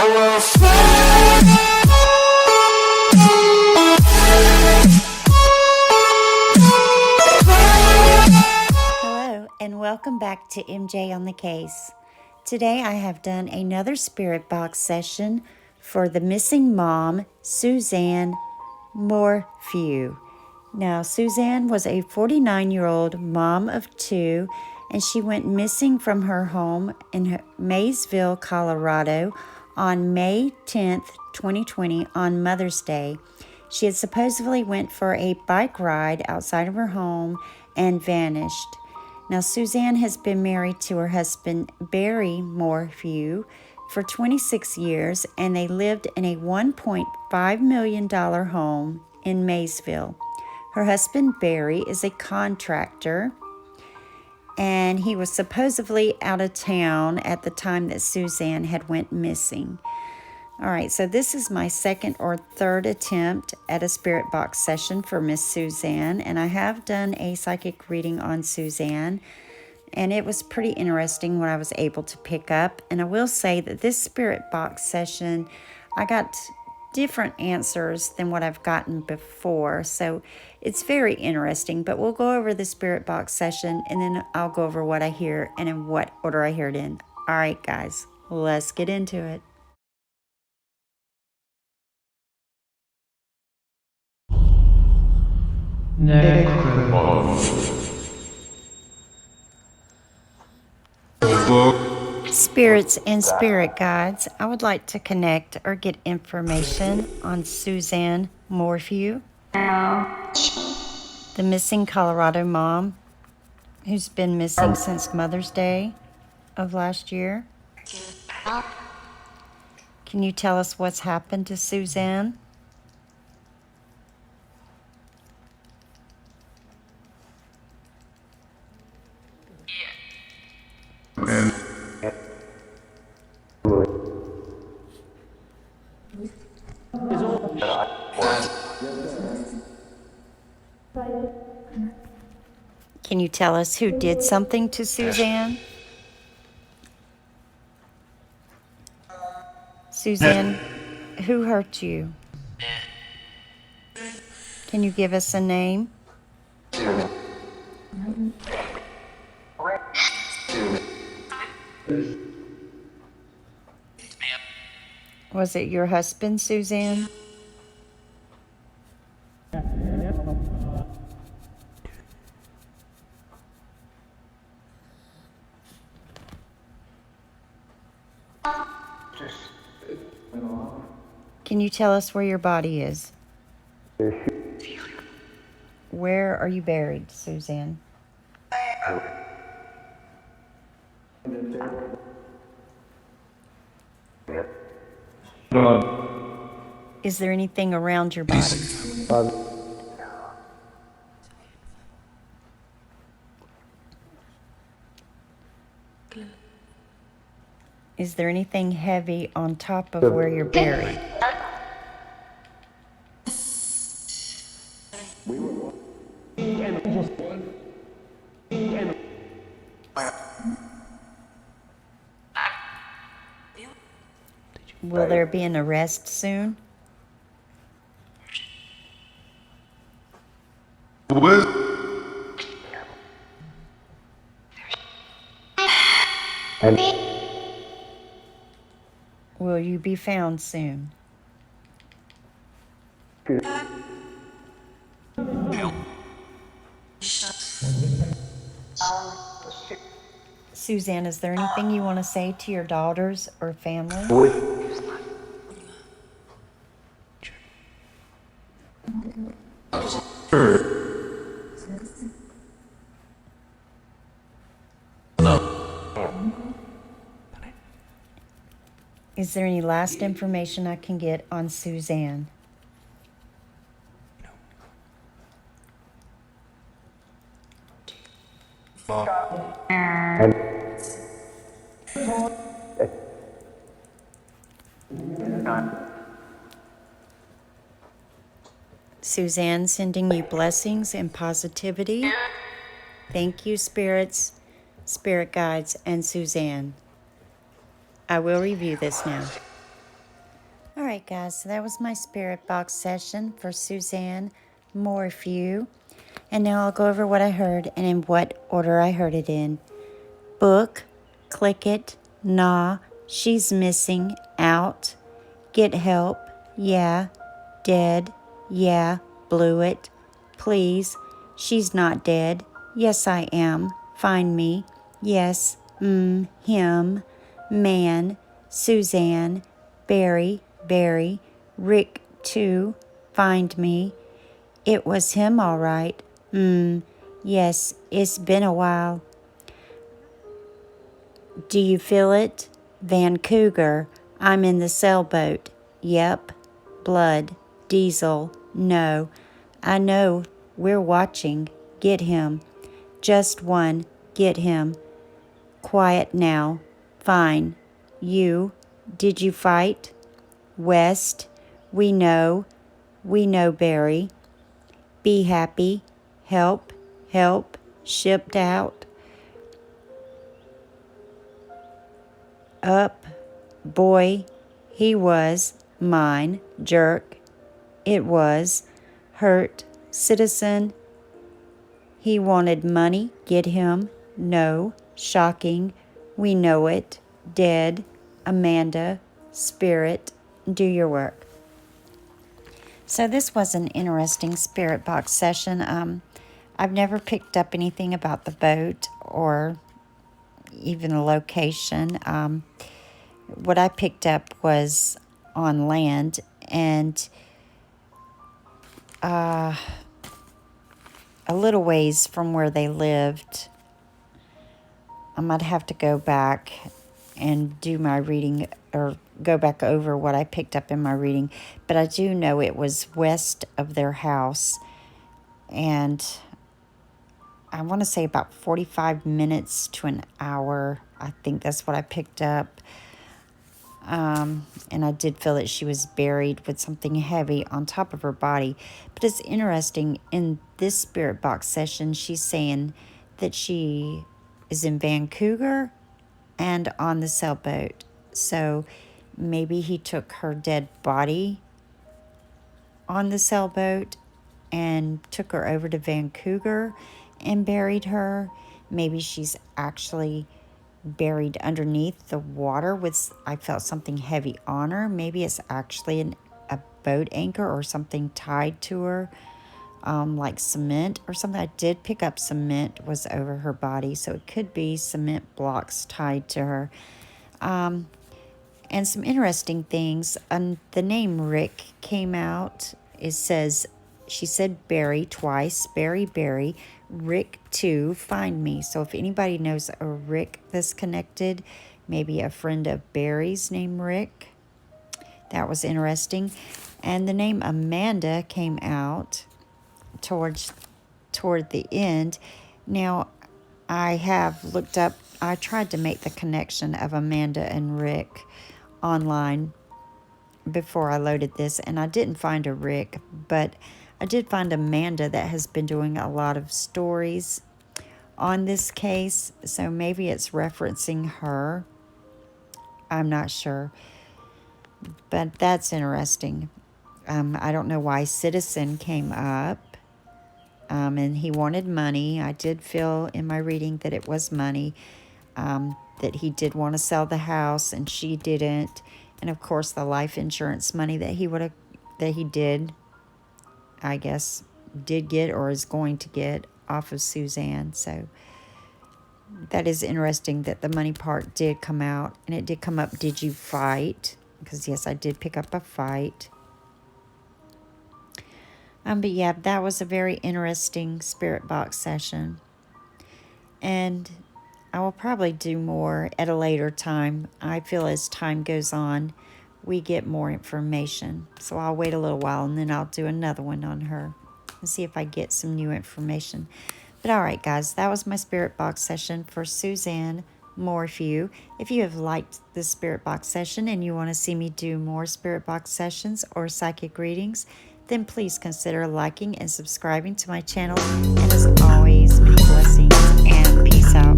Hello, and welcome back to MJ on the Case. Today I have done another spirit box session for the missing mom, Suzanne Morphew. Now, Suzanne was a 49-year-old mom of two, and she went missing from her home in Maysville, Colorado on May 10th, 2020, on Mother's Day. She had supposedly went for a bike ride outside of her home and vanished. Now, Suzanne has been married to her husband, Barry Morphew, for 26 years, and they lived in a $1.5 million home in Maysville. Her husband, Barry, is a contractor, and he was supposedly out of town at the time that Suzanne had went missing. All right, so this is my second or third attempt at a spirit box session for Miss Suzanne, and I have done a psychic reading on Suzanne, and it was pretty interesting what I was able to pick up. And I will say that this spirit box session, I got different answers than what I've gotten before, so it's very interesting. But we'll go over the spirit box session, and then I'll go over what I hear and in what order I hear it in. All right, guys, let's get into it. Spirits and spirit guides, I would like to connect or get information on Suzanne Morphew, the missing Colorado mom who's been missing since Mother's Day of last year. Can you tell us what's happened to Suzanne? Can you tell us who did something to Suzanne? Suzanne, who hurt you? Can you give us a name? Was it your husband, Suzanne? Can you tell us where your body is? Where are you buried, Suzanne? Is there anything around your body? Is there anything heavy on top of where you're buried? Will there be an arrest soon? Will you be found soon? Suzanne, is there anything you want to say to your daughters or family? Is there any last information I can get on Suzanne? Suzanne, sending you blessings and positivity. Thank you, spirits, spirit guides, and Suzanne. I will review this now. All right, guys, so that was my spirit box session for Suzanne Morphew. And now I'll go over what I heard and in what order I heard it in. Book, click it, nah, she's missing, out, get help, yeah, dead, yeah, blew it, please, she's not dead, yes I am, find me, yes, him, man, Suzanne, Barry, Rick too, find me, it was him all right, yes, it's been a while. Do you feel it? Vancouver. I'm in the sailboat. Yep. Blood. Diesel. No. I know. We're watching. Get him. Just one. Get him. Quiet now. Fine. You. Did you fight? West. We know. We know, Barry. Be happy. Help. Help. Shipped out. Up. Boy, he was. Mine. Jerk. It was. Hurt. Citizen. He wanted money. Get him. No. Shocking. We know it. Dead. Amanda. Spirit. Do your work. So this was an interesting spirit box session. I've never picked up anything about the boat or even a location. What I picked up was on land, and a little ways from where they lived. I might have to go back and do my reading, or go back over what I picked up in my reading, but I do know it was west of their house, and I want to say about 45 minutes to an hour. I think that's what I picked up. And I did feel that she was buried with something heavy on top of her body. But it's interesting, in this spirit box session, she's saying that she is in Vancouver and on the sailboat. So maybe he took her dead body on the sailboat and took her over to Vancouver and buried her. Maybe she's actually buried underneath the water with, I felt something heavy on her. Maybe it's actually a boat anchor or something tied to her, like cement or something. I did pick up cement was over her body, so it could be cement blocks tied to her. And some interesting things. The name Rick came out. It says, she said Barry twice. Barry. Rick too, find me. So if anybody knows a Rick that's connected, maybe a friend of Barry's named Rick. That was interesting. And the name Amanda came out toward the end. Now, I have looked up, I tried to make the connection of Amanda and Rick online before I loaded this, and I didn't find a Rick, but I did find Amanda that has been doing a lot of stories on this case, so maybe it's referencing her. I'm not sure, but that's interesting. I don't know why Citizen came up, and he wanted money. I did feel in my reading that it was money, that he did want to sell the house and she didn't, and of course the life insurance money that he did, I guess, did get or is going to get off of Suzanne. So that is interesting that the money part did come out, and it did come up, did you fight? Because yes, I did pick up a fight. But yeah, that was a very interesting spirit box session. And I will probably do more at a later time. I feel as time goes on, we get more information. So I'll wait a little while and then I'll do another one on her and see if I get some new information. But all right, guys, that was my spirit box session for Suzanne Morphew. If you have liked this spirit box session and you want to see me do more spirit box sessions or psychic readings, then please consider liking and subscribing to my channel. And as always, blessings and peace out.